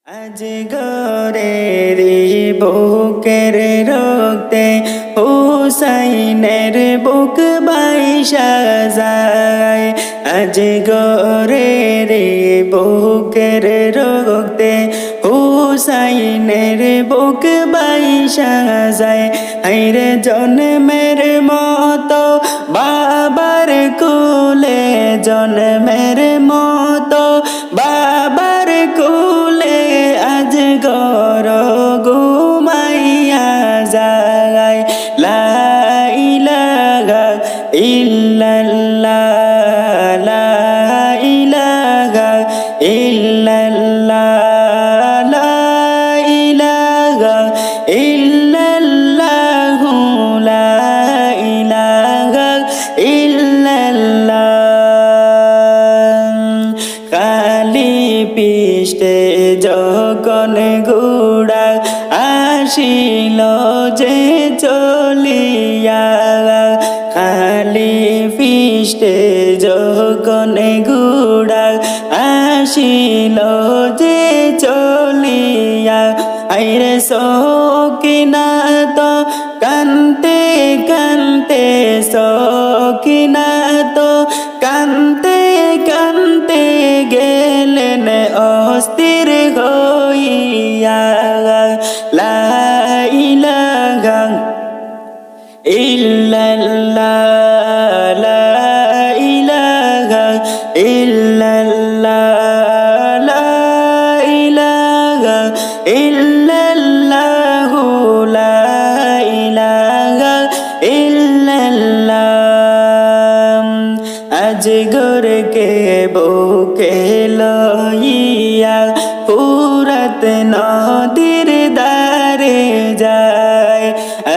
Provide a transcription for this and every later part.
আজ গরের বুকের রক্তে হুসাইনের বুক বাইসা যায়। আজ গরের বুকের রক্তে হুসাইনের বুক বাইসা যায়। হায়রে জন্মের মতো বাবার কুলে, জন্মের মতো বাবার কুলে আজ গর ঘুমাইয়া যায়। লা ইলাহা ইল্লাল্লাহ, লা ইলাহা ইল্লাল্লাহ, লা ইলাহা ইল্লাল্লাহু, লা ইলাহা ইল্লাল্লাহ। কালি পিষ্টে যখন ঘোড়া আসিল যে চলিয়া, খালি পিষ্টে যখন ঘোড়া আসিল যে চলিয়া, আইরে সকিনা তো কান্তে কান্তে, সকিনা তো কান্তে কান্তে গেলেন অস্থির হইয়া। লা ইলাহা ইল্লাল্লাহ, লা ইলাহা ইল্লাল্লাহ, লা ইলাহা ইল্লাল্লাহু, লা ইলাহা ইল্লাল্লাহ। আজ গরকে বুকে লইয়া ফুরাত নদীর দারে যায়।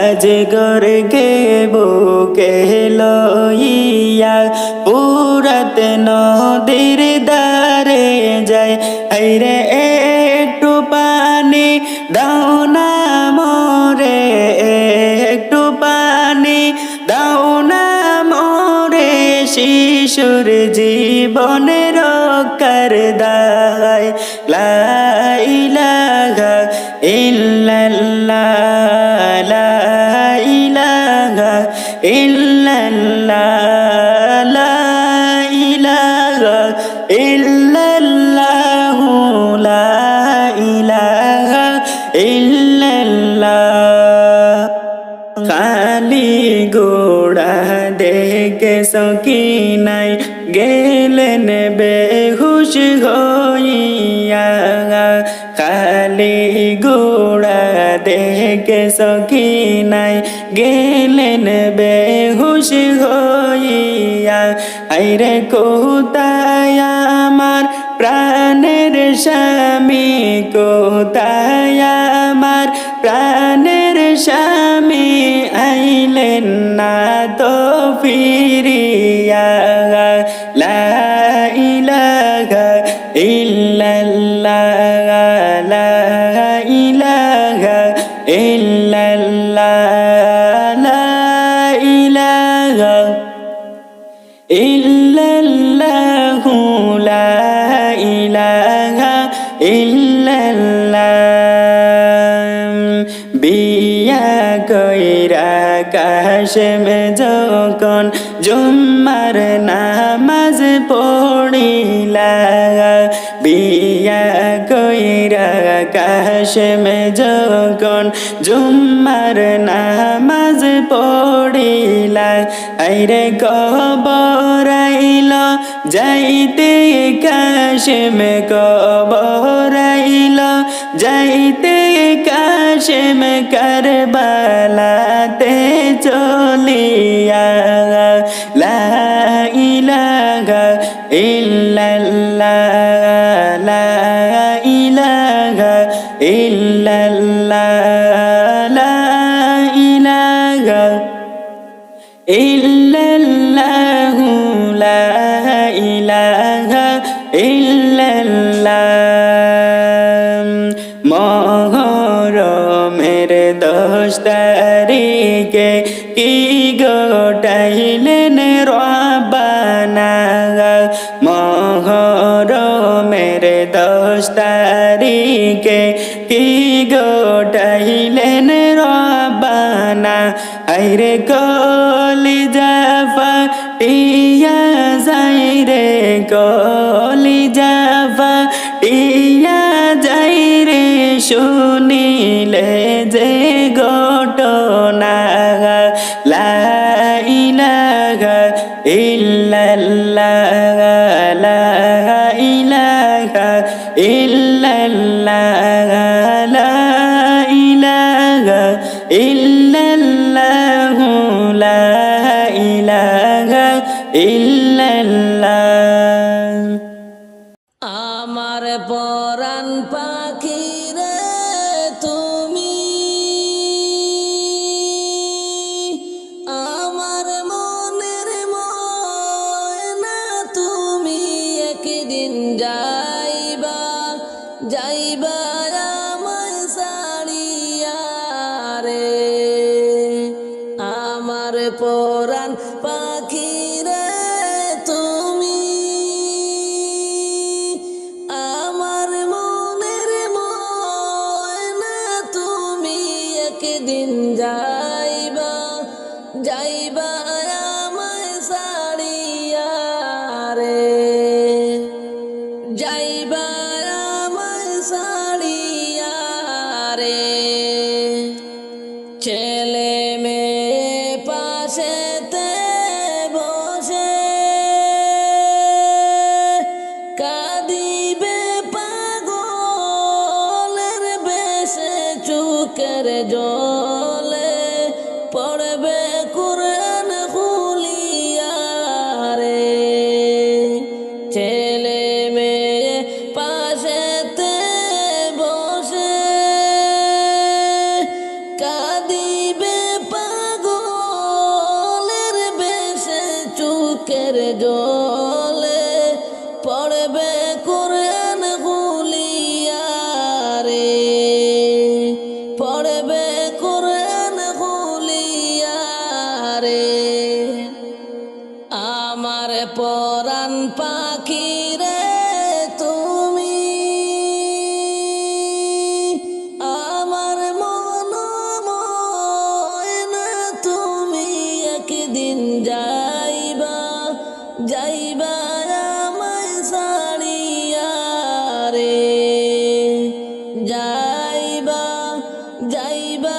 আজ গরকে বুকে লইয়া ফুরাত নদীর দারে যায়। আইরে একটু পানি দাও না মোরে, একটু পানি দাও না মোরে, শিশুর জীবনে রক্ষার দায়। লা ইলাহা ইল্লাল্লাহ, লা ইলাহা ইল্লাল্লাহ, লা ইলাহা ইল্লাল্লাহু, লা ইলাহা ইল্লাল্লাহ। খালি গোড়া দেখে সকিনাই গেলেন বেহুশ হইয়া, খালি গোড়া দেখে সকিনাই গেলেন বেহুশ হইয়া। আইরে কোথায় আমার প্রাণের স্বামী, কোথায় আমার প্রাণের স্বামী, আইলেন না তো ফিরিয়া। লা ইলাহা ইল্লাল্লাহ, লা ইলাহা ইল্লাল্লাহ, লা ইলাহা ইল্লাল্লাহু, লা ইলাহা ইল্লাল্লাহ। বিয়া কইরা কাশেম যখন জুম্মার নামাজ পড়িলা, বিয়া কইরা কাশেম যখন জুম্মার নামাজ পড়িলা, আইরে কবরাইল যাইতে কাশেম, কবরাইল যাইতে কাশেম, কারবালাতে চলিয়া। লা ইলাহা ইল্লাল্লাহ, লা ইলাহা ইল্লাল্লাহ, লা ইলাহা ইল্লাল্লাহু, লা ইলাহা ইল্লাল্লাহ। মহরমের 10 তারিখে কি গোটাইলেন রব্বানা, মহরমের 10 তারিখ কে কি গোটাইলেন রব্বানা আইরে কলিজা ফাটিয়া যাই রে কলিজা ফাটিয়া যাই রে শুনিলে যে ঘটনা লা ইলাহা ইল্লাল্লাহ লা ইলাহা ইল্লাল্লাহ লা ইলাহা ইল্লাল্লাহ লা ইলাহা ইল্লাল্লাহ। আমার পরাণ পাখি রে তুমি, আমার মনের ময়না তুমি, একদিন যাইবা যাইবা আমায় ছাড়িয়া রে। আমার পরাণ পাখি রে তুমি, আমার মনের ময়না তুমি, একদিন যাইবা যাইবা আমায় ছাড়িয়া রে। যাইবা আমায় ছাড়িয়া রে। ছেলে মেয়ে পাশেতে বসে কাঁদিবে পাগলের বেশে, চোখের জলে পড়বে কুরআন খুলিয়া রে। ছেলে মেয়ে পাশেতে বসে কাঁদিবে পাগলের বেশে, চোখের জলে পড়বে কুরআন খুলিয়া রে। পড়বে কুরআন খুলিয়া রে। আমার পরাণ পাখি রে তুমি, আমার মন ময়না তুমি, একদিন যাইবা যাইবা আমায় ছাড়িয়া রে। যাইবা যাইবা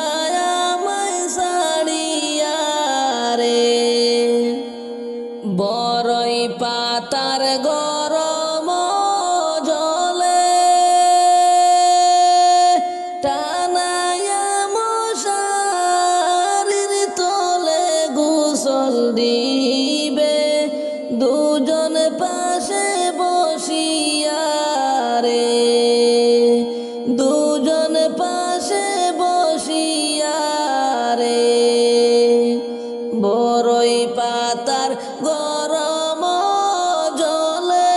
আমায় ছাড়িয়া রে। বড়ই পাতার গরম জলে টানায়া মশারির তলে গোসল দিবে দুজন পাশে বসিয়া রে। দুজন পাশে বসিয়া রে। বড়ই পাতার গরম জলে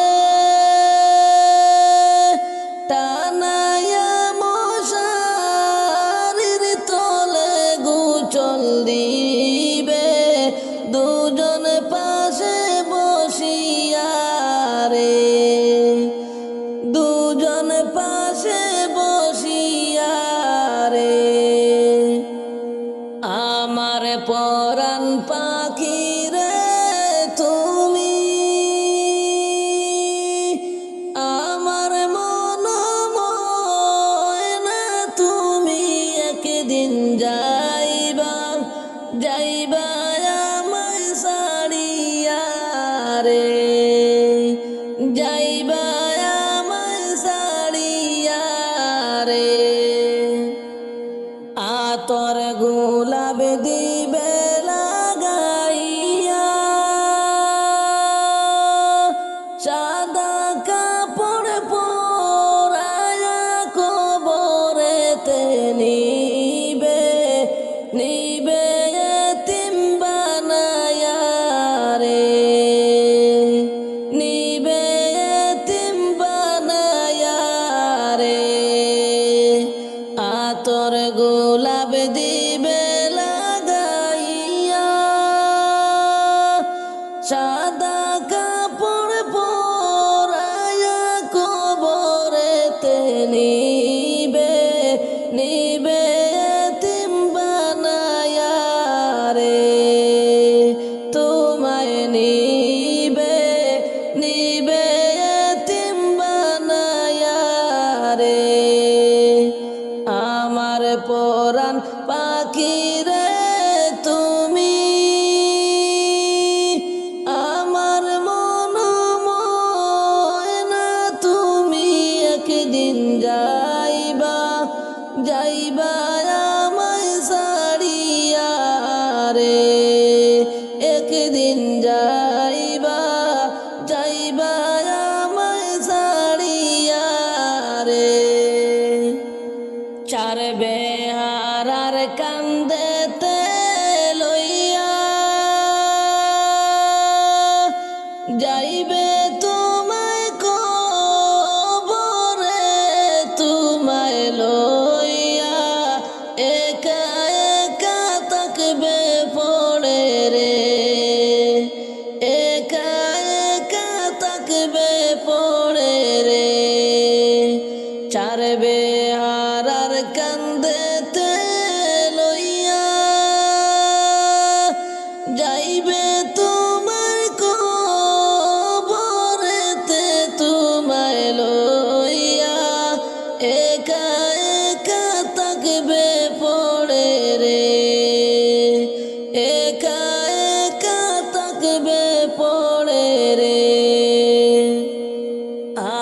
টানায়া মশারির তলে গোসল দিবে দুজন পাশে বসিয়া রে। দুজন পাশে বসিয়া রে। আমার পরাণ পাখি রে তুমি, আমার মন ময়না তুমি, একদিন যাইবা যাইবা আমায় ছাড়িয়া রে। যাইবা আমায় ছাড়িয়া রে। আতর গোলাপ দিবে লাগাইয়া, সাদা কাপড় পরায়া কবরেতে নিবে নিবে এতিম বানায়া রে। নিবে এতিম বানায়া রে। আতর গোলাপ দিবে লাগাইয়া, সাদা কাপড় পরায়া কবরেতে নিবে যাইবা আমায় সারিয়া রে একদিন যাইবা যাইবা আমায় সারিয়া রে চার বেহারার কান্দেতে লইয়া যাইবে তোমায় কবরে তোমায় লইয়া একা একা থাকবে পড়ে রে একা একা থাকবে পড়ে রে চার বেহারার কান্দেতে লইয়া যাইবে তোমার কবরেতে তোমায় লইয়া একা একা থাকবে পড়ে রে একা একা থাকবে পড়ে রে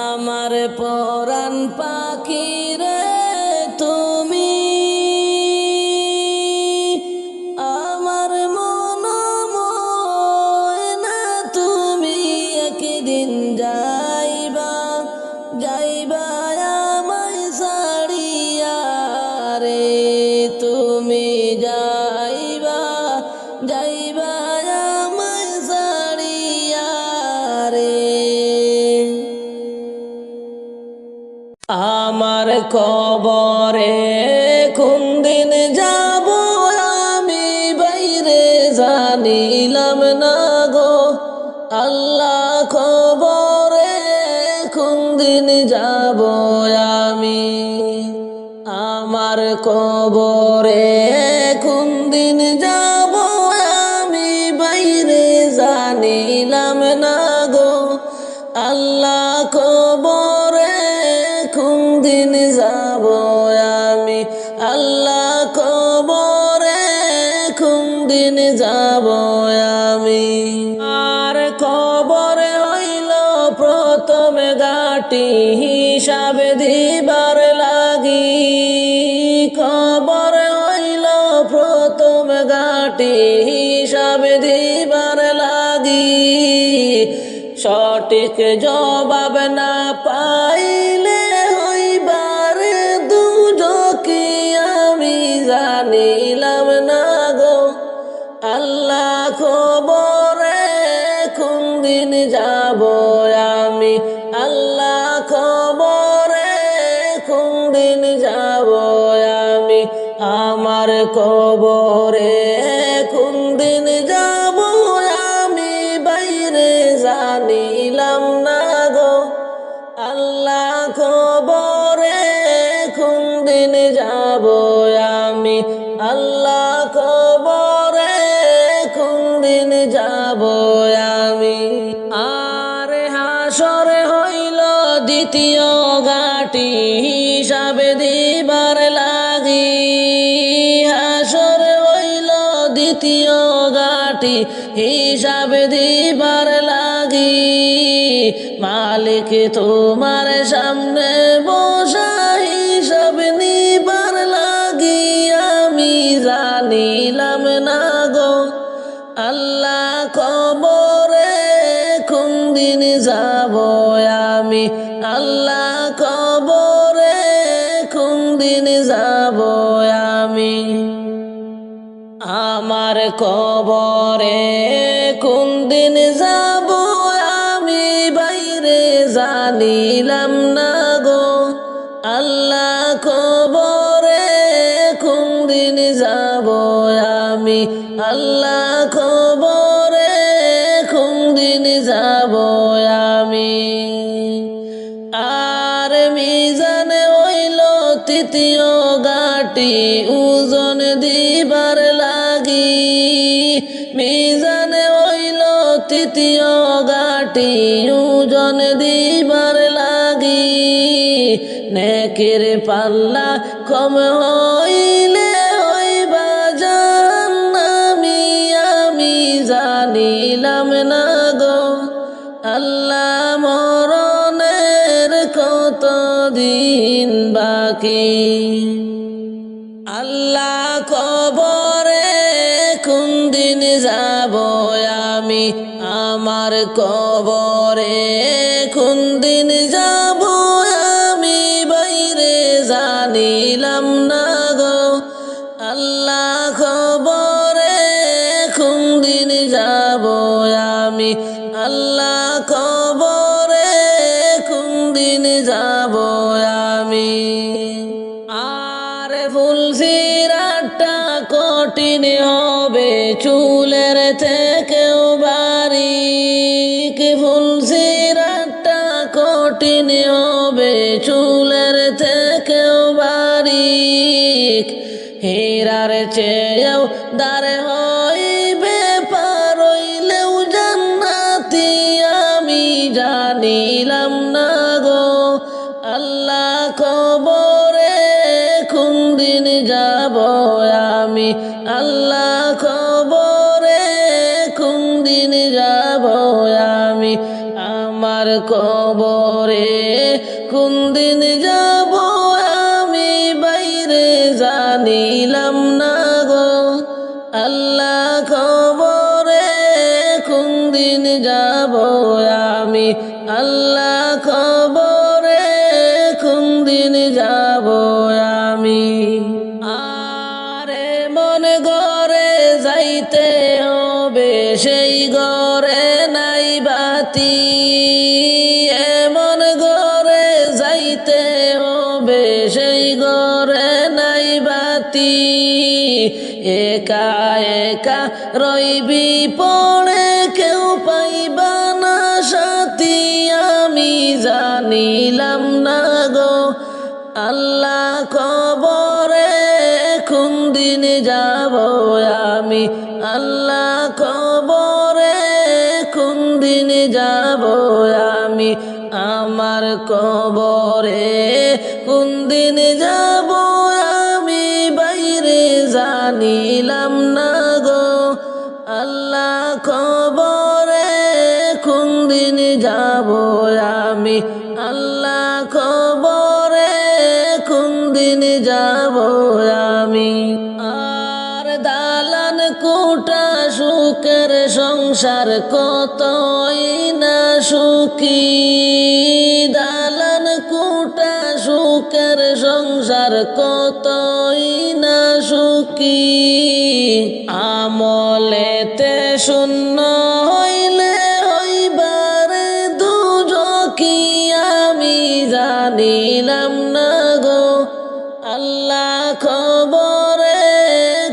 আমার পরাণ পাখি রে তুমি আমার মন ময়না তুমি একদিন যাইবা যাইবা আমায় সারিয়া রে তুমি যাইবা যাইবা আমায় সারিয়া রে আমার কবরে কোন দিন যাব আমি বাইরে জানিলাম না গো আল্লাহ কবরে কোন দিন যাব আমি আমার কবরে কোন দিন যাব আমি বাইরে জানিলাম না গো আল্লাহ কবরে কোন দিন যাব আমি আল্লাহ কবরে কোন দিন যাব আমি আর কবরে হইল প্রথম গাটি হিসাব দিবার লাগি কবরে হইল প্রথম গাটি হিসাব দিবার লাগি সঠিক জবাব না পাইলে হইবার দুজকি আমি জানিলাম না গো আল্লাহ কবরে কোন দিন যাব আমি আল্লাহ কবরে কোন দিন যাব আমি আমার কবরে কোন দিন যাব আমি বাইরে জানিলাম না গো আল্লাহ কবরে কোন দিন যাব আমি আল্লাহ কবরে কোন দিন যাব আমি আর হাসরে হইল দ্বিতীয় গাটি হিসাব দিবার লাগি হাসরে হইল দ্বিতীয় গাটি হিসাব দিবার লাগি মালিক তোমার সামনে বসা হিসাব নিবার লাগি আমি জানিলাম না গো আল্লাহ কবরে কোন দিন যাব আমি আল্লাহ কবরে কোন দিন যাব আমি আমার কবরে কোন দিন যাব আমি বাইরে জানিলাম না গো আল্লাহ কবরে কোন দিন যাব আমি আল্লাহ কবরে কোন দিন যাব আমি আর মিজানে হইল তৃতীয় গাটি ওজন দিবার লাগি মিজানে হইল তৃতীয় গাটি ওজন দিবার লাগি নেকের পাল্লা কম হইলে হইবা জাহান্নামী আমি জানিলাম না গো আল্লাহ মরণের কত দিন বাকি আল্লাহ কবরে কোন দিন যাব আমি আমার কবরে কোন দিন যাব আমি বাইরে জানিলাম না গো আল্লাহ কবরে কোন দিন যাব আমি আল্লাহ কবরে কোন দিন যাব আমি ফুলসিরাটা কঠিন হবে চুলের থেকেও বারিক ফুলসিরাটা কঠিন হবে চুলের থেকেও বারিক হীরার চেয়েও দারে হইবে পার হইলেও জান্নাতি আমি জানিলাম না গো আল্লাহ কবরে কোন দিন যাব আমি আল্লাহ কবরে কোন দিন যাব আমি আমার কবরে কোন দিন যাব আমি বাইরে জানিলাম না গো আল্লাহ কবরে কোন দিন যাব আমি আল্লাহ কবরে কোন দিন যাব আমি আরে মন ঘরে যাইতে হবে সেই ঘরে নাই বাতি এমন ঘরে যাইতে হবে সেই ঘরে নাই বাতি একা একা রইবি পড়ে কেউ পাইবা না সাথী আমি জানিলাম না গো আল্লাহ কবরে কোন দিন যাব আমি আল্লাহ কবরে কোন দিন যাব আমি আমার কবরে কোন দিন যাব আমি বাইরে জানিলাম না গো আল্লাহ কবরে কোন দিন যাব আমি আল্লাহ কবরে কোন দিন যাব আমি আর দালান কোটা সুখের সংসার কতই না সুখী দালান কোটা সুখের সংসার কতই না সুখী আমলেতে শূন্য হইলে হইবারে দুজকি আমি জানিলাম না গো আল্লাহ কবরে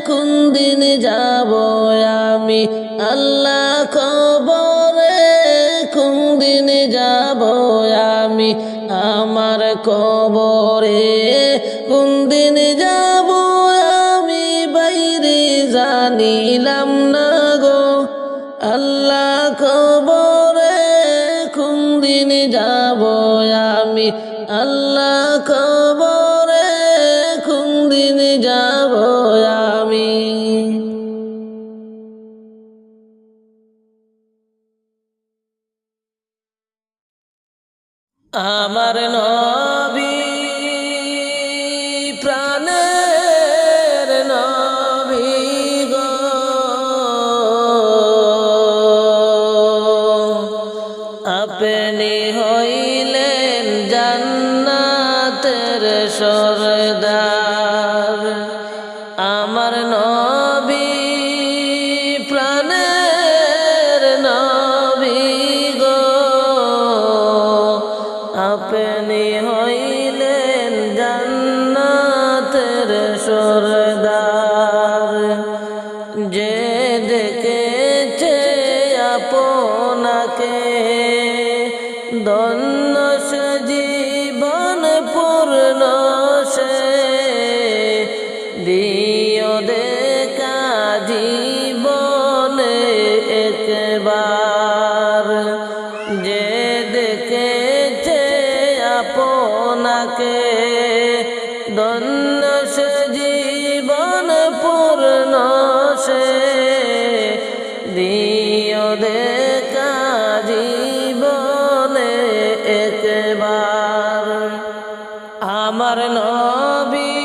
কোন দিন যাব আমি আল্লাহ কবরে কোন দিন যাব আমি আমার কবরে কোন দিন যাব আমি বাইরে জানিলাম না গো আল্লাহ কবরে কোন দিন যাব আমি আল্লাহ কবরে কোন দিন যাব আমি আমার নবী প্রাণের নবী গো আপনি হইলেন জান্নাতের সরদার আমার নবী প্রাণের নবী গো আপনি হইলেন জান্নাতের সরদার যে দেখেছে আপনাকে ধন্য সে জীবন পূর্ণ সে দিও দেখা জীবনে একবার যে দেখেছে আপনাকে ধন্য সে জীবন পূর্ণ সে দিও দেখা জীবনে একবার আমার নবী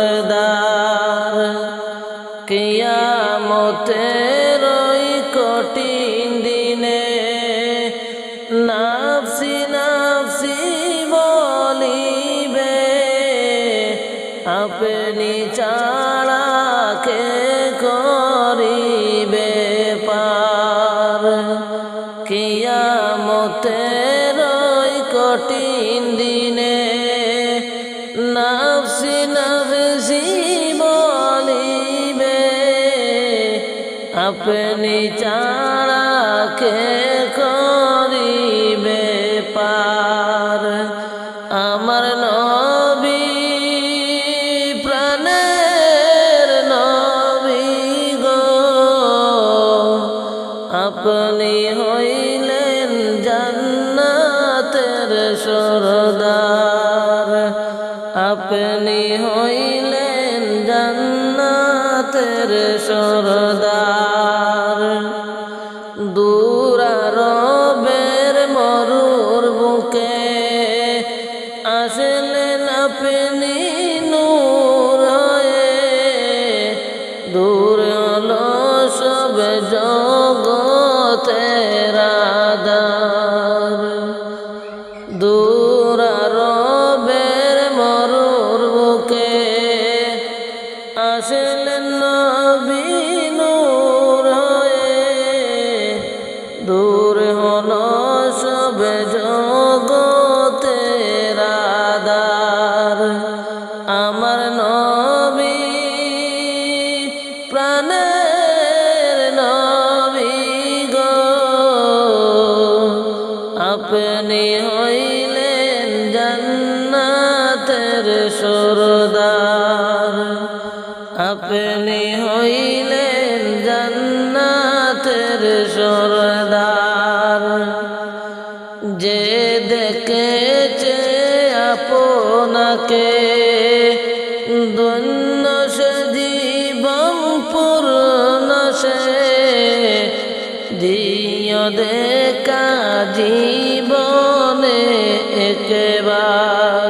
সরদার কিয়ামতের ওই কঠিন দিনে নাফসি নাফসি বলিবে আপনি ছাড়া কে করিবে পার কিয়ামতের ওই কঠিন দিনে নাফসি নাফসি বলিবে আপনি ছাড়া কে করিবে পার আমার নবী প্রাণের নবী গো আপনি হইলেন জান্নাতের সরদার আপনি হইলেন জান্নাতের সরদার দূর আরবের মরুর বুকে আসলেন আপনি নূর হয়ে দূর হলো সব জগতের আঁধার দূর আরবের মরুর বুকে আসলেন নবী নূর হয়ে দূর হলো সব জগতের আঁধার আমার নবী প্রাণের নবী গো আপনি হইলেন জান্নাতের সরদার আপনি হইলেন জান্নাতের সরদার যে দেখেছে আপনাকে ধন্য সে জীবন পূর্ণ সে দিও দেখা জীবনে একবার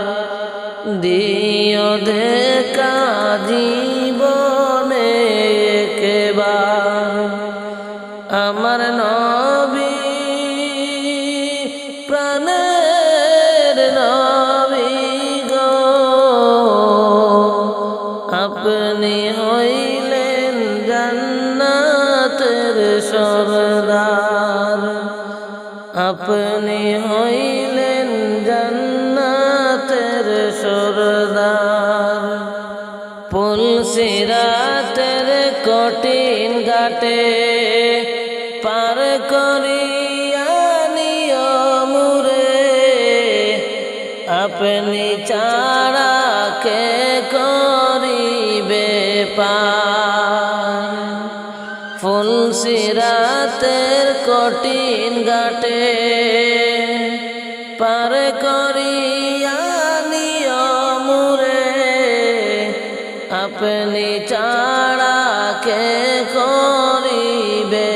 দিও দেখা জীবনে একবার আমার নবী প্রাণের নবী গো আপনি হইলেন জান্নাতের সরদার আপনি হইলেন জান্নাতের সরদার পুলসিরাতের কঠিন ঘাটে পার করিয়া নিও মুরে আপনি ছাড়া কে করিবে পার ফুলসিরাতের কঠিন ঘাটে পার করিয়া নিও মুরে আপনি ছাড়া কে করিবে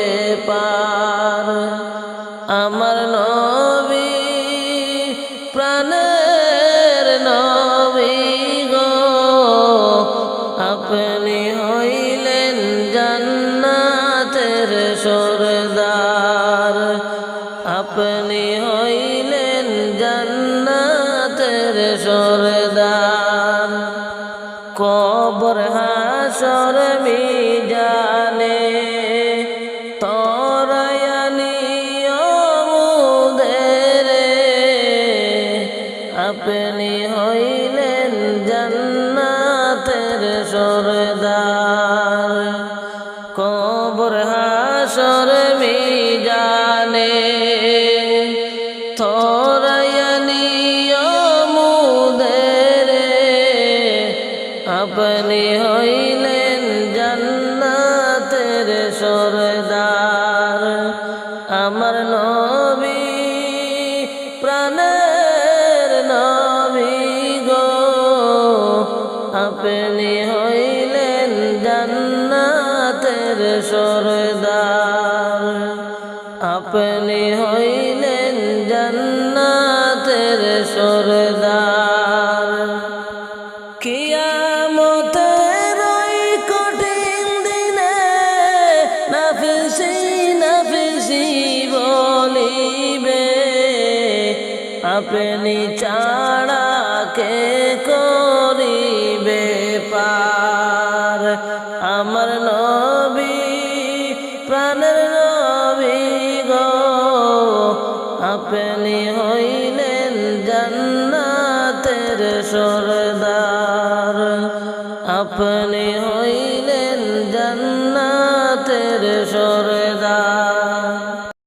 পার আমার নবী প্রাণের নবী গো আপনি হইলেন জান্নাতের সরদার আপনি হইলেন জান্নাতের সরদার কবর হাসর মিজানে তরায়ানি মুদের আপনি হইলেন জান্নাতের সরদার কবর হাসর মিজানে তরায়ানি মুদের আপনি হইলেন জান্নাতের সরদার আমার নবী প্রাণের নবী গো আপনি হইলেন জান্নাতের সরদার আপনি হইলেন জান্নাতের সরদার কিয়ামত আপনি ছাড়া কে করিবে পার আমার নবী প্রাণের নবী গো আপনি হইলেন জান্নাতের সরদার আপনি